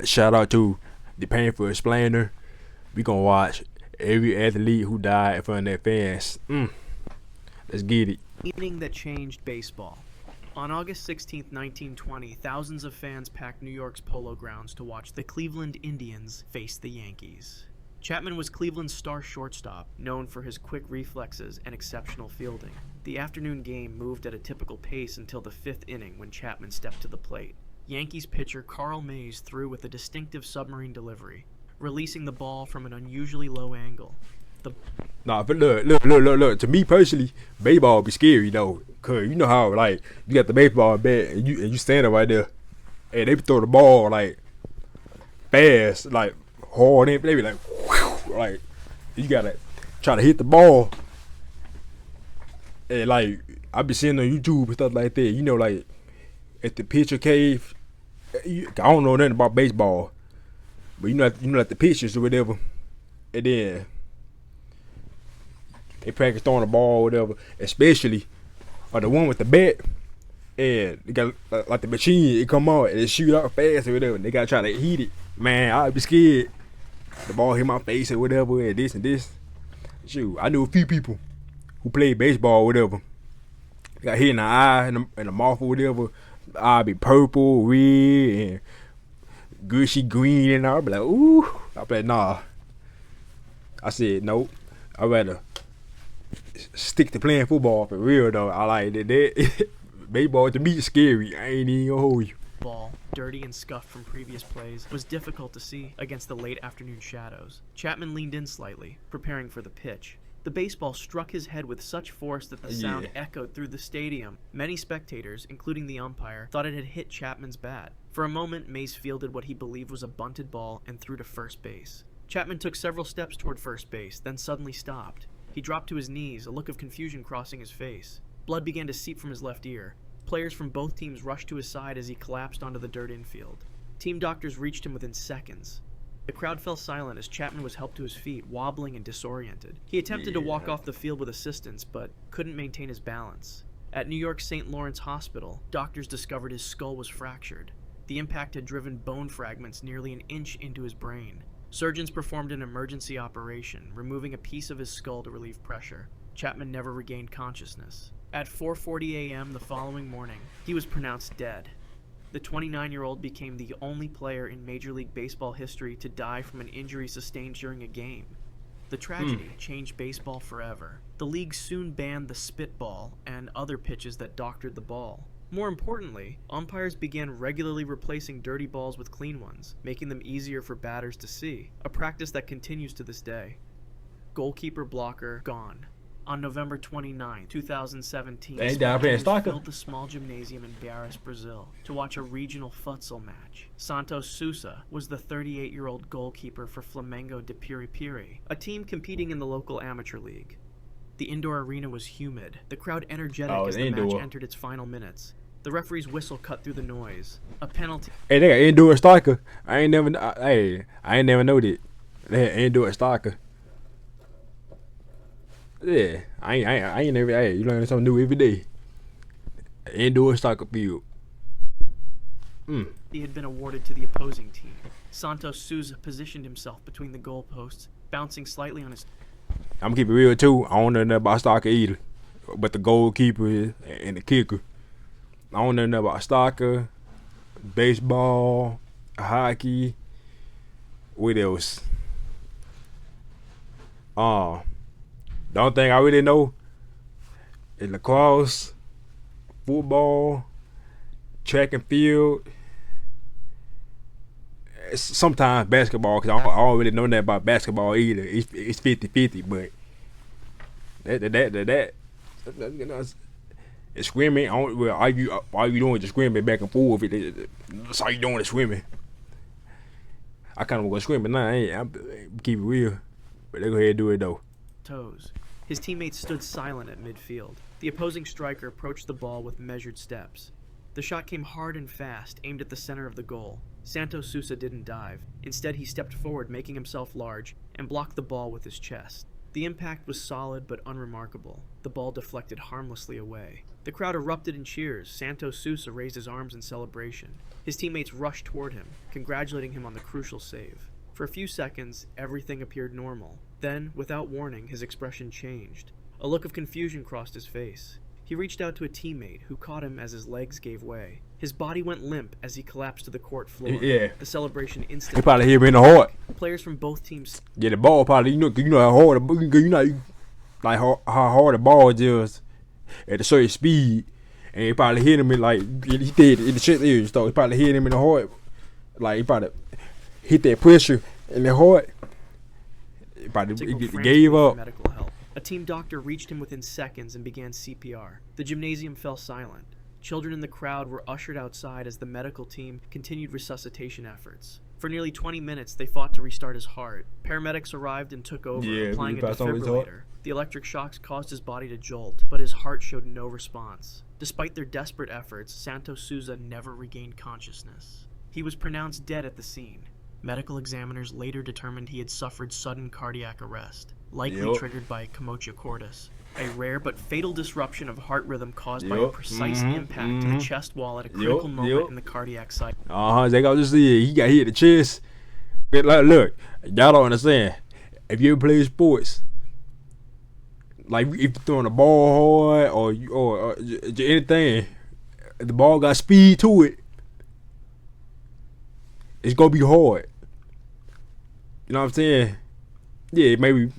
Shout out to the Painful Explainer. We gonna watch every athlete who died in front of their fans. Let's get it. Evening that changed baseball. On August 16, 1920, thousands of fans packed New York's Polo Grounds to watch the Cleveland Indians face the Yankees. Chapman was Cleveland's star shortstop, known for his quick reflexes and exceptional fielding. The afternoon game moved at a typical pace until the fifth inning when Chapman stepped to the plate. Yankees pitcher Carl Mays threw with a distinctive submarine delivery, releasing the ball from an unusually low angle. But look. To me personally, baseball be scary though, cause you know how like you got the baseball bat and you standing right there, and they throw the ball like fast, like hard, and they be like, whew, like you gotta try to hit the ball, and like I be seeing on YouTube and stuff like that. You know, like at the pitcher cave. I don't know nothing about baseball, but you know like the pitchers or whatever, and then they practice throwing the ball or whatever, especially the one with the bat, and they got like the machine, it come out and it shoot out fast or whatever, and they gotta try to hit it. Man, I'd be scared. The ball hit my face or whatever, and this and this. Shoot, I knew a few people who played baseball or whatever. They got hit in the eye and the mouth or whatever. The eye be purple, red, and gushy green, and I'd be like, ooh. I'd be like, nah. I said, nope. I'd rather stick to playing football for real though. I like that. Baseball to me is scary. I ain't even gonna hold you. Ball, dirty and scuffed from previous plays, was difficult to see against the late afternoon shadows. Chapman leaned in slightly, preparing for the pitch. The baseball struck his head with such force that the sound echoed through the stadium. Many spectators, including the umpire, thought it had hit Chapman's bat. For a moment, Mays fielded what he believed was a bunted ball and threw to first base. Chapman took several steps toward first base, then suddenly stopped. He dropped to his knees, a look of confusion crossing his face. Blood began to seep from his left ear. Players from both teams rushed to his side as he collapsed onto the dirt infield. Team doctors reached him within seconds. The crowd fell silent as Chapman was helped to his feet, wobbling and disoriented. He attempted to walk off the field with assistance, but couldn't maintain his balance. At New York's St. Lawrence Hospital, doctors discovered his skull was fractured. The impact had driven bone fragments nearly an inch into his brain. Surgeons performed an emergency operation, removing a piece of his skull to relieve pressure. Chapman never regained consciousness. At 4:40 a.m. the following morning, he was pronounced dead. The 29-year-old became the only player in Major League Baseball history to die from an injury sustained during a game. The tragedy changed baseball forever. The league soon banned the spitball and other pitches that doctored the ball. More importantly, umpires began regularly replacing dirty balls with clean ones, making them easier for batters to see, a practice that continues to this day. Goalkeeper blocker gone. On November 29, 2017, filled the small gymnasium in Barras, Brazil, to watch a regional futsal match. Santos Sousa was the 38-year-old goalkeeper for Flamengo de Piripiri, a team competing in the local amateur league. The indoor arena was humid, the crowd energetic as the match entered its final minutes. The referee's whistle cut through the noise. A penalty. Hey, they got indoor striker. I ain't never know that. They had indoor striker. Yeah, I ain't never. Hey, you learn something new every day. Indoor soccer field. He had been awarded to the opposing team. Santos Sousa positioned himself between the goalposts, bouncing slightly on his. I'm gonna keep it real too. I don't know nothing about soccer either, but the goalkeeper and the kicker. I don't know nothing about soccer, baseball, hockey. What else? The only thing I really know is lacrosse, football, track and field. Sometimes basketball, because I don't really know nothing about basketball either. It's 50-50, but that you know, it's swimming. All you doing is just swimming back and forth. That's all you doing is swimming. I kind of want to go swimming now. I'm keep it real, but they go ahead and do it though. Toes. His teammates stood silent at midfield. The opposing striker approached the ball with measured steps. The shot came hard and fast, aimed at the center of the goal. Santos Sousa didn't dive. Instead, he stepped forward, making himself large, and blocked the ball with his chest. The impact was solid but unremarkable. The ball deflected harmlessly away. The crowd erupted in cheers. Santos Sousa raised his arms in celebration. His teammates rushed toward him, congratulating him on the crucial save. For a few seconds, everything appeared normal. Then, without warning, his expression changed. A look of confusion crossed his face. He reached out to a teammate, who caught him as his legs gave way. His body went limp as he collapsed to the court floor. Yeah. The celebration instantly. He probably hit him in the heart. Players from both teams. Yeah, the ball probably, you know how hard, like how hard the ball is at a certain speed, and he probably hit him in like he did in the chest area. So he probably hit him in the heart, like he probably hit that pressure in the heart. He probably gave up. Medical help. A team doctor reached him within seconds and began CPR. The gymnasium fell silent. Children in the crowd were ushered outside as the medical team continued resuscitation efforts. For nearly 20 minutes, they fought to restart his heart. Paramedics arrived and took over, applying a defibrillator. The electric shocks caused his body to jolt, but his heart showed no response. Despite their desperate efforts, Santos Sousa never regained consciousness. He was pronounced dead at the scene. Medical examiners later determined he had suffered sudden cardiac arrest, likely triggered by commotio cordis, a rare but fatal disruption of heart rhythm caused by a precise impact to the chest wall at a critical moment in the cardiac cycle. They got to see he got hit in the chest. Like, look, y'all don't understand. If you ever play sports, like if you're throwing a ball hard or anything, if the ball got speed to it, it's gonna be hard. You know what I'm saying? Yeah, maybe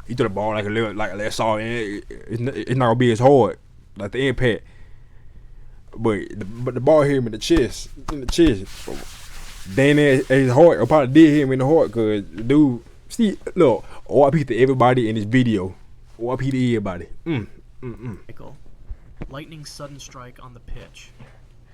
he threw the ball like a little soft, and it's not gonna be as hard, like the impact. But the ball hit him in the chest. Then his heart, or probably did hit him in the heart, cause dude. See, look, RIP to everybody in this video. RIP to everybody. Lightning sudden strike on the pitch.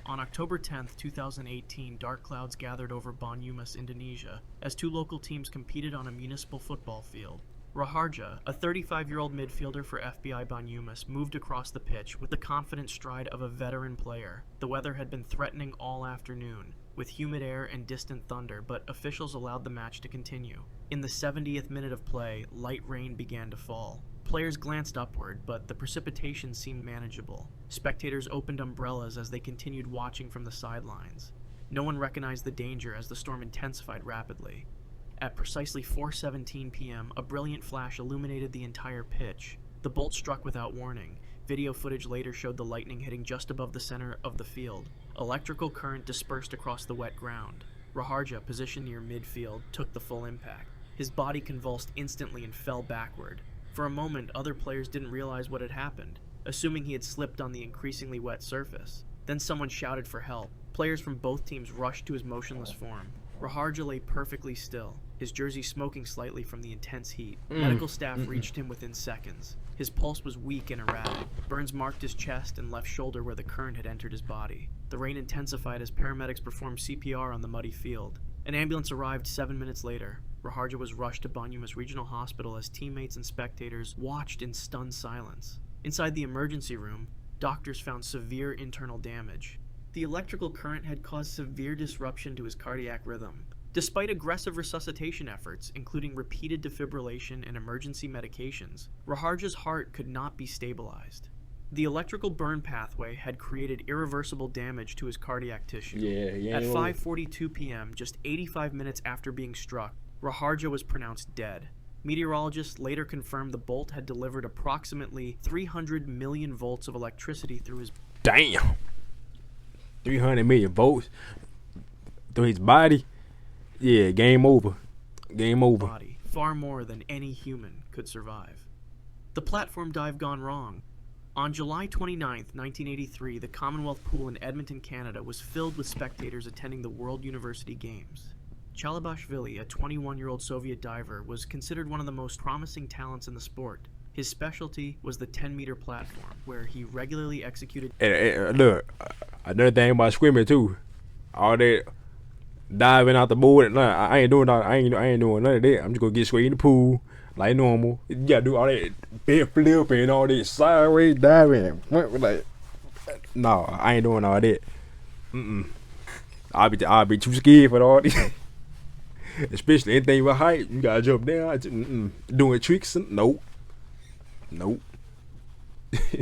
On October 10th, 2018, dark clouds gathered over Banyumas, Indonesia, as two local teams competed on a municipal football field. Raharja, a 35-year-old midfielder for FBI Banyumas, moved across the pitch with the confident stride of a veteran player. The weather had been threatening all afternoon, with humid air and distant thunder, but officials allowed the match to continue. In the 70th minute of play, light rain began to fall. Players glanced upward, but the precipitation seemed manageable. Spectators opened umbrellas as they continued watching from the sidelines. No one recognized the danger as the storm intensified rapidly. At precisely 4:17 p.m., a brilliant flash illuminated the entire pitch. The bolt struck without warning. Video footage later showed the lightning hitting just above the center of the field. Electrical current dispersed across the wet ground. Raharja, positioned near midfield, took the full impact. His body convulsed instantly and fell backward. For a moment, other players didn't realize what had happened, assuming he had slipped on the increasingly wet surface. Then someone shouted for help. Players from both teams rushed to his motionless form. Raharja lay perfectly still, his jersey smoking slightly from the intense heat. Medical staff reached him within seconds. His pulse was weak and erratic. Burns marked his chest and left shoulder where the current had entered his body. The rain intensified as paramedics performed CPR on the muddy field. An ambulance arrived 7 minutes later. Raharja was rushed to Banyumas Regional Hospital as teammates and spectators watched in stunned silence. Inside the emergency room, doctors found severe internal damage. The electrical current had caused severe disruption to his cardiac rhythm. Despite aggressive resuscitation efforts, including repeated defibrillation and emergency medications, Raharja's heart could not be stabilized. The electrical burn pathway had created irreversible damage to his cardiac tissue. At 5:42 p.m., just 85 minutes after being struck, Raharja was pronounced dead. Meteorologists later confirmed the bolt had delivered approximately 300 million volts of electricity through his... Damn! 300 million volts through his body? Yeah, game over. Game over. Body, far more than any human could survive. The platform dive gone wrong. On July 29, 1983, the Commonwealth Pool in Edmonton, Canada was filled with spectators attending the World University Games. Chalabashvili, a 21-year-old Soviet diver, was considered one of the most promising talents in the sport. His specialty was the 10-meter platform, where he regularly executed... Look, another thing about swimming too, all that diving out the board. I ain't doing none of that. I'm just gonna get straight in the pool like normal. You gotta do all that big flip and all that sideways diving. Like, no, I ain't doing all that. I'll be too scared for all this. Especially anything with height, you gotta jump down. Doing tricks, nope, nope.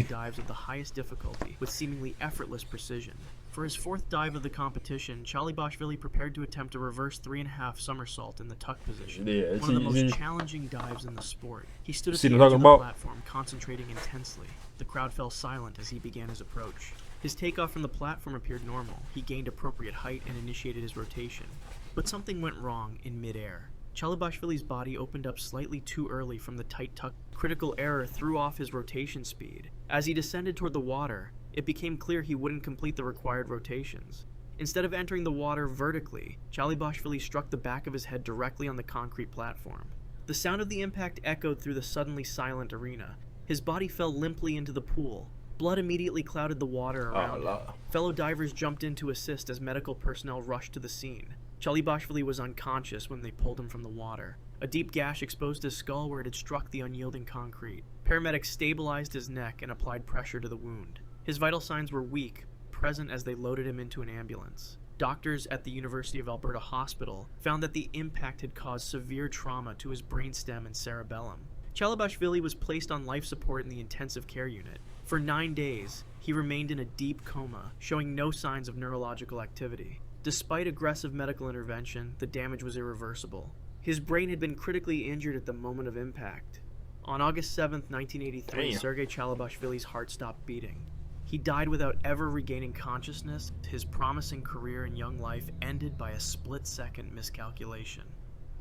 Dives of the highest difficulty with seemingly effortless precision. For his fourth dive of the competition, Chalibashvili prepared to attempt a reverse 3.5 somersault in the tuck position. Yeah, one of the most challenging dives in the sport. He stood at the See edge what I'm of the talking about? platform, concentrating intensely. The crowd fell silent as he began his approach. His takeoff from the platform appeared normal. He gained appropriate height and initiated his rotation. But something went wrong in midair. Chalibashvili's body opened up slightly too early from the tight tuck. Critical error threw off his rotation speed. As he descended toward the water, it became clear he wouldn't complete the required rotations. Instead of entering the water vertically, Chalibashvili struck the back of his head directly on the concrete platform. The sound of the impact echoed through the suddenly silent arena. His body fell limply into the pool. Blood immediately clouded the water around him. Fellow divers jumped in to assist as medical personnel rushed to the scene. Chalibashvili was unconscious when they pulled him from the water. A deep gash exposed his skull where it had struck the unyielding concrete. Paramedics stabilized his neck and applied pressure to the wound. His vital signs were weak, present as they loaded him into an ambulance. Doctors at the University of Alberta Hospital found that the impact had caused severe trauma to his brainstem and cerebellum. Chalibashvili was placed on life support in the intensive care unit. For 9 days, he remained in a deep coma, showing no signs of neurological activity. Despite aggressive medical intervention, the damage was irreversible. His brain had been critically injured at the moment of impact. On August 7, 1983, Sergei Chalibashvili's heart stopped beating. He died without ever regaining consciousness. His promising career and young life ended by a split-second miscalculation.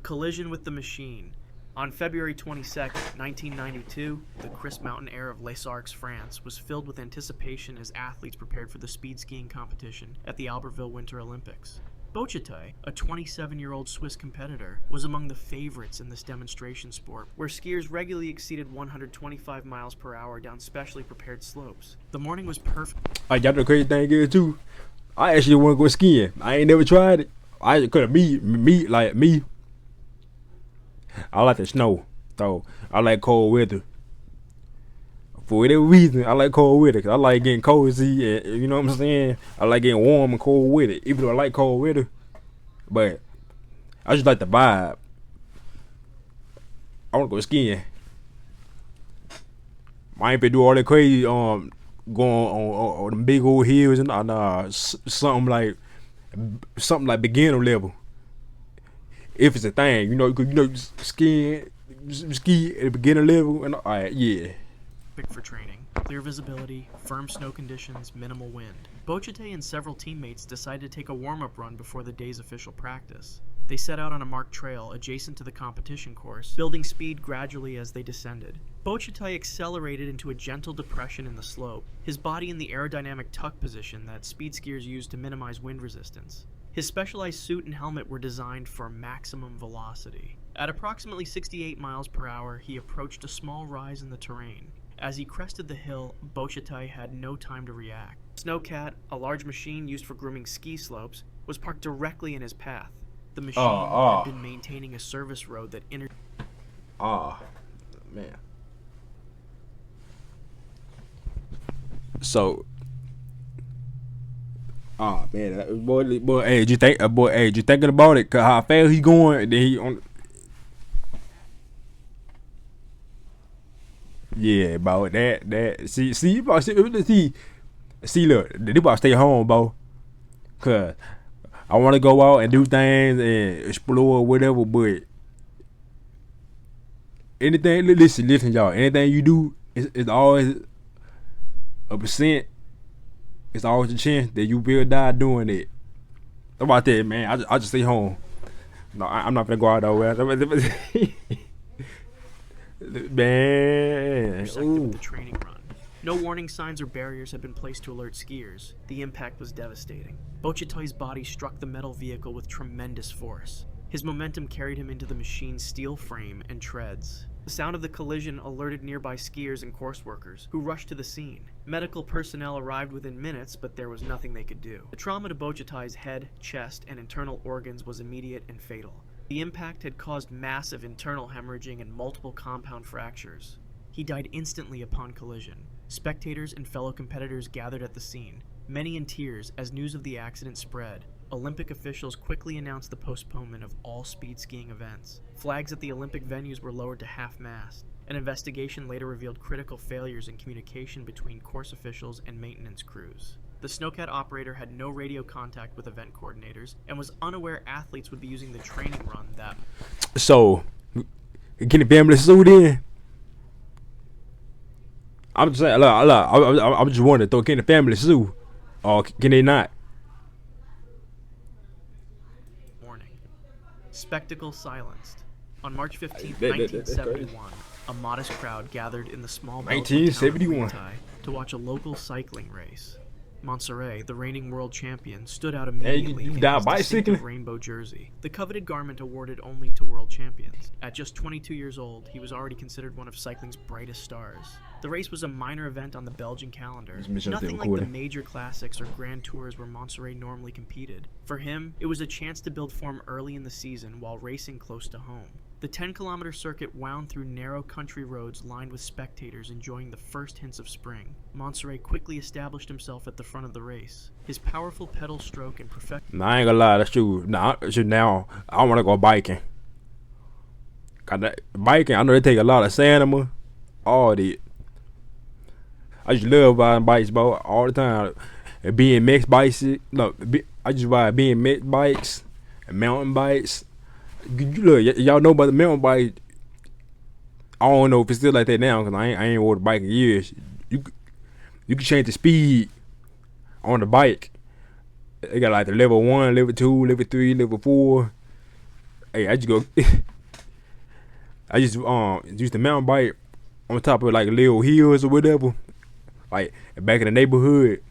Collision with the machine. On February 22, 1992, the crisp mountain air of Les Arcs, France, was filled with anticipation as athletes prepared for the speed skiing competition at the Albertville Winter Olympics. Bochetai, a 27-year-old Swiss competitor, was among the favorites in this demonstration sport, where skiers regularly exceeded 125 miles per hour down specially prepared slopes. The morning was perfect. I got the crazy thing is too. I actually want to go skiing. I ain't never tried it. I could have me. I like the snow, so I like cold weather. For whatever reason, I like cold weather. Cause I like getting cozy, and you know what I'm saying. I like getting warm and cold weather. Even though I like cold weather, but I just like the vibe. I want to go skiing. I ain't finna do all that crazy going on them big old hills and something like beginner level. If it's a thing, ski at the beginner level, and alright, yeah. For training. Clear visibility, firm snow conditions, minimal wind. Bochetai and several teammates decided to take a warm-up run before the day's official practice. They set out on a marked trail adjacent to the competition course, building speed gradually as they descended. Bochetai accelerated into a gentle depression in the slope, his body in the aerodynamic tuck position that speed skiers use to minimize wind resistance. His specialized suit and helmet were designed for maximum velocity. At approximately 68 miles per hour, he approached a small rise in the terrain. As he crested the hill, Bochetai had no time to react. Snowcat, a large machine used for grooming ski slopes, was parked directly in his path. The machine had been maintaining a service road that man. So, man, boy, hey, you thinking about it? Cause how fast he going? And then he on. Yeah, about that. See, you probably see, look, they about to stay home, bro. Cause I want to go out and do things and explore whatever, but anything. Listen, y'all. Anything you do, it's always a percent. It's always a chance that you will die doing it. About that, man. I just stay home. No, I'm not gonna go out nowhere. Man, with the training run. No warning signs or barriers had been placed to alert skiers. The impact was devastating. Bochetai's body struck the metal vehicle with tremendous force. His momentum carried him into the machine's steel frame and treads. The sound of the collision alerted nearby skiers and course workers, who rushed to the scene. Medical personnel arrived within minutes, but there was nothing they could do. The trauma to Bochetai's head, chest, and internal organs was immediate and fatal. The impact had caused massive internal hemorrhaging and multiple compound fractures. He died instantly upon collision. Spectators and fellow competitors gathered at the scene, many in tears as news of the accident spread. Olympic officials quickly announced the postponement of all speed skiing events. Flags at the Olympic venues were lowered to half-mast. An investigation later revealed critical failures in communication between course officials and maintenance crews. The Snowcat operator had no radio contact with event coordinators and was unaware athletes would be using the training run that... So, can the family sue then? I'm just saying, look, I'm just wondering, though, can the family sue? Or can they not? Morning. Spectacle silenced. On March 15, That's 1971, a modest crowd gathered in the small 1971 to watch a local cycling race. Montserrat, the reigning world champion, stood out immediately in his distinctive rainbow jersey, the coveted garment awarded only to world champions. At just 22 years old, he was already considered one of cycling's brightest stars. The race was a minor event on the Belgian calendar, nothing like the major classics or grand tours where Montserrat normally competed. For him, it was a chance to build form early in the season while racing close to home. The 10-kilometer circuit wound through narrow country roads lined with spectators enjoying the first hints of spring. Montserrat quickly established himself at the front of the race. His powerful pedal stroke and perfect... Nah, I ain't gonna lie, that's true. Now I want to go biking. Biking, I know they take a lot of stamina, all that. I just love riding bikes, bro, all the time. BMX bikes, look, I just ride BMX bikes and mountain bikes. Look, y'all know about the mountain bike. I don't know if it's still like that now because I ain't rode a bike in years. You can change the speed on the bike. They got like the level 1, level 2, level 3, level 4. Hey, I just go. I just use the mountain bike on top of like little hills or whatever. Like back in the neighborhood,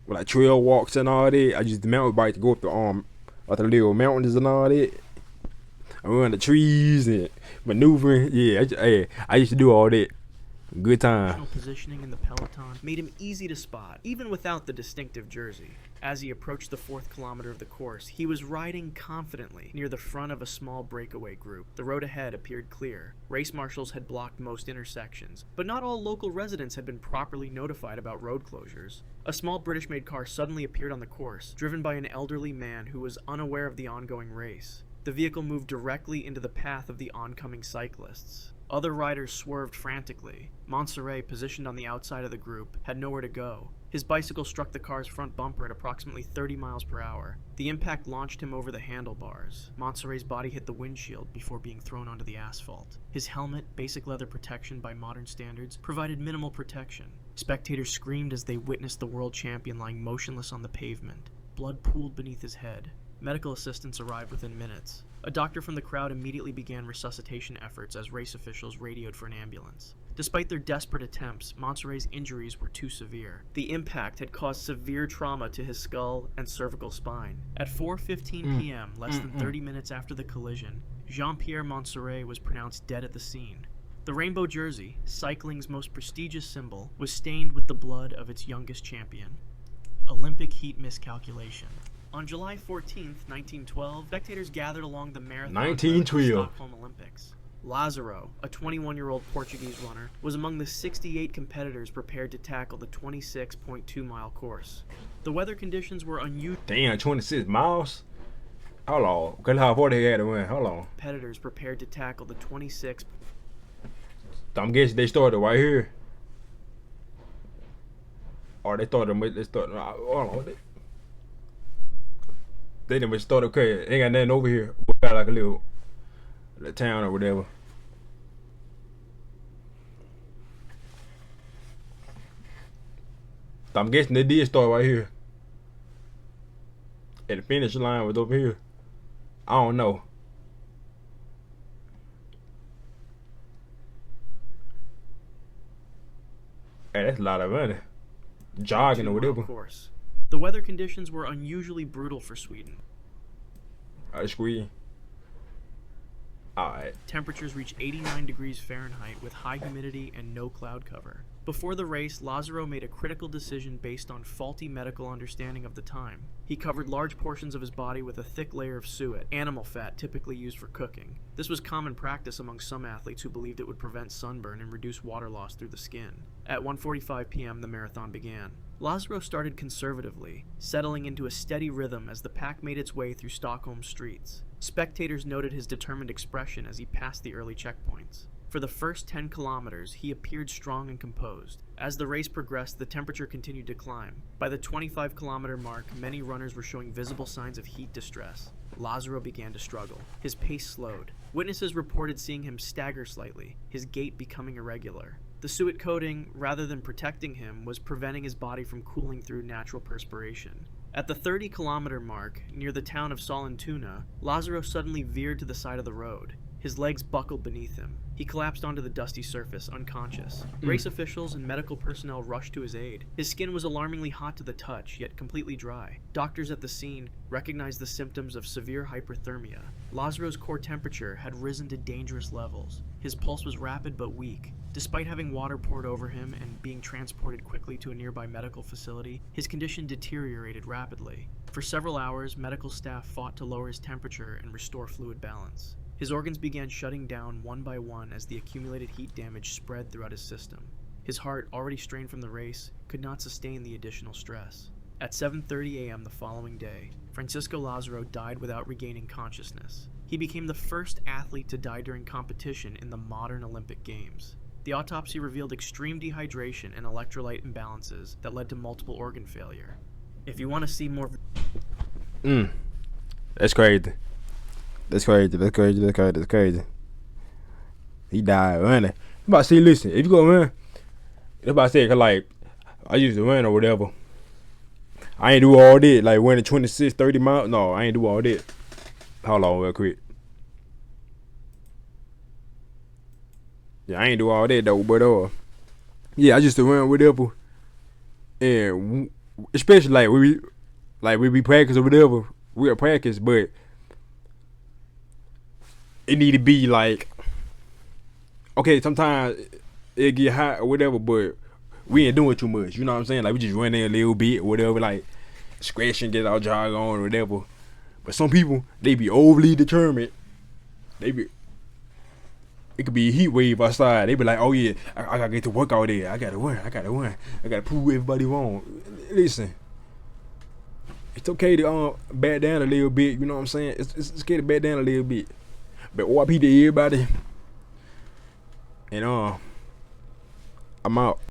with like trail walks and all that. I use the mountain bike to go up the like the little mountains and all that. I run the trees and maneuvering. Yeah, I used to do all that. Good time. Positioning in the peloton made him easy to spot, even without the distinctive jersey. As he approached the 4th kilometer of the course, he was riding confidently near the front of a small breakaway group. The road ahead appeared clear. Race marshals had blocked most intersections, but not all local residents had been properly notified about road closures. A small British-made car suddenly appeared on the course, driven by an elderly man who was unaware of the ongoing race. The vehicle moved directly into the path of the oncoming cyclists. Other riders swerved frantically. Montserrat, positioned on the outside of the group, had nowhere to go. His bicycle struck the car's front bumper at approximately 30 miles per hour. The impact launched him over the handlebars. Montserrat's body hit the windshield before being thrown onto the asphalt. His helmet, basic leather protection by modern standards, provided minimal protection. Spectators screamed as they witnessed the world champion lying motionless on the pavement. Blood pooled beneath his head. Medical assistance arrived within minutes. A doctor from the crowd immediately began resuscitation efforts as race officials radioed for an ambulance. Despite their desperate attempts, Montserrat's injuries were too severe. The impact had caused severe trauma to his skull and cervical spine. At 4:15 p.m., less than 30 minutes after the collision, Jean-Pierre Montserrat was pronounced dead at the scene. The rainbow jersey, cycling's most prestigious symbol, was stained with the blood of its youngest champion. Olympic heat miscalculation. On July 14, 1912, spectators gathered along the marathon route of the Stockholm Olympics. Lázaro, a 21-year-old Portuguese runner, was among the 68 competitors prepared to tackle the 26.2-mile course. The weather conditions were unusual. Damn, 26 miles? Hold on. Look how far they had to run. Hold on. Competitors prepared to tackle the 26. I'm guessing they started right here. Or they started. Hold on. They didn't start. Okay, ain't got nothing over here. We got like a little town or whatever. I'm guessing they did start right here. And the finish line was over here. I don't know. Hey, that's a lot of money. Jogging or whatever. Course. The weather conditions were unusually brutal for Sweden. I squeeze. Alright. Temperatures reached 89 degrees Fahrenheit with high humidity and no cloud cover. Before the race, Lázaro made a critical decision based on faulty medical understanding of the time. He covered large portions of his body with a thick layer of suet, animal fat typically used for cooking. This was common practice among some athletes who believed it would prevent sunburn and reduce water loss through the skin. At 1:45 p.m., the marathon began. Lazaro started conservatively, settling into a steady rhythm as the pack made its way through Stockholm's streets. Spectators noted his determined expression as he passed the early checkpoints. For the first 10 kilometers, he appeared strong and composed. As the race progressed, the temperature continued to climb. By the 25-kilometer mark, many runners were showing visible signs of heat distress. Lazaro began to struggle. His pace slowed. Witnesses reported seeing him stagger slightly, his gait becoming irregular. The suet coating, rather than protecting him, was preventing his body from cooling through natural perspiration. At the 30-kilometer mark, near the town of Sollentuna, Lazaro suddenly veered to the side of the road. His legs buckled beneath him. He collapsed onto the dusty surface, unconscious. Race officials and medical personnel rushed to his aid. His skin was alarmingly hot to the touch, yet completely dry. Doctors at the scene recognized the symptoms of severe hyperthermia. Lazaro's core temperature had risen to dangerous levels. His pulse was rapid but weak. Despite having water poured over him and being transported quickly to a nearby medical facility, his condition deteriorated rapidly. For several hours, medical staff fought to lower his temperature and restore fluid balance. His organs began shutting down one by one as the accumulated heat damage spread throughout his system. His heart, already strained from the race, could not sustain the additional stress. At 7:30 a.m. the following day, Francisco Lazaro died without regaining consciousness. He became the first athlete to die during competition in the modern Olympic Games. The autopsy revealed extreme dehydration and electrolyte imbalances that led to multiple organ failure. If you want to see more... That's crazy. That's crazy. He died running. I'm about to say, listen, if you go run, I'm about to say, cause like, I used to run or whatever. I ain't do all that, like running 26, 30 miles. No, I ain't do all that. Hold on real quick. Yeah, I ain't do all that though, but yeah, I used to run whatever. And especially like we be practice or whatever. We'll practice, but it need to be like, okay, sometimes it get hot or whatever, but we ain't doing too much. You know what I'm saying? Like we just run in a little bit or whatever, like scratching, get our jog on or whatever. But some people, they be overly determined. It could be a heat wave outside. They be like, oh yeah, I gotta get to work out there. I gotta win. I gotta prove everybody wrong. Listen, it's okay to back down a little bit. You know what I'm saying? It's okay to back down a little bit. But OIP to everybody. And I'm out.